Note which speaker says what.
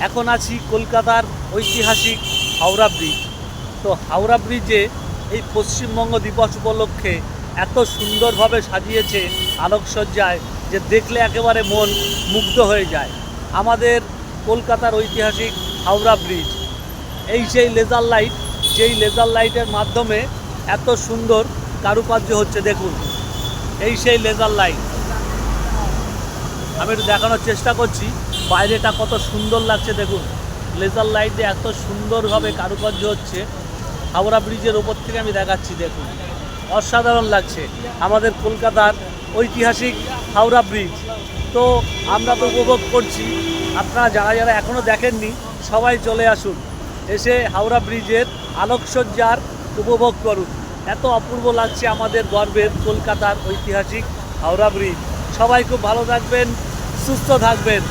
Speaker 1: এখন আছি কলকাতার ঐতিহাসিক হাওড়া ব্রিজ। তো হাওড়া ব্রিজে এই পশ্চিমবঙ্গ দিবস উপলক্ষে এত সুন্দরভাবে সাজিয়েছে আলোকসজ্জায় যে দেখলে একেবারে মন মুগ্ধ হয়ে যায়। আমাদের কলকাতার ঐতিহাসিক হাওড়া ব্রিজ, এই সেই লেজার লাইট, যেই লেজার লাইটের মাধ্যমে এত সুন্দর কারুকার্য হচ্ছে। দেখুন, এই সেই লেজার লাইট। আমি একটু দেখানোর চেষ্টা করছি বাইরেটা কত সুন্দর লাগছে। দেখুন, লেজার লাইটে এত সুন্দরভাবে কারুকার্য হচ্ছে। হাওড়া ব্রিজের ওপর থেকে আমি দেখাচ্ছি, দেখুন অসাধারণ লাগছে আমাদের কলকাতার ঐতিহাসিক হাওড়া ব্রিজ। তো আমরা তো উপভোগ করছি, আপনারা যারা যারা এখনও দেখেননি সবাই চলে আসুন, এসে হাওড়া ব্রিজের আলোকসজ্জার উপভোগ করুন। এত অপূর্ব লাগছে আমাদের গর্বের কলকাতার ঐতিহাসিক হাওড়া ব্রিজ। সবাই খুব ভালো থাকবেন, সুস্থ থাকবেন।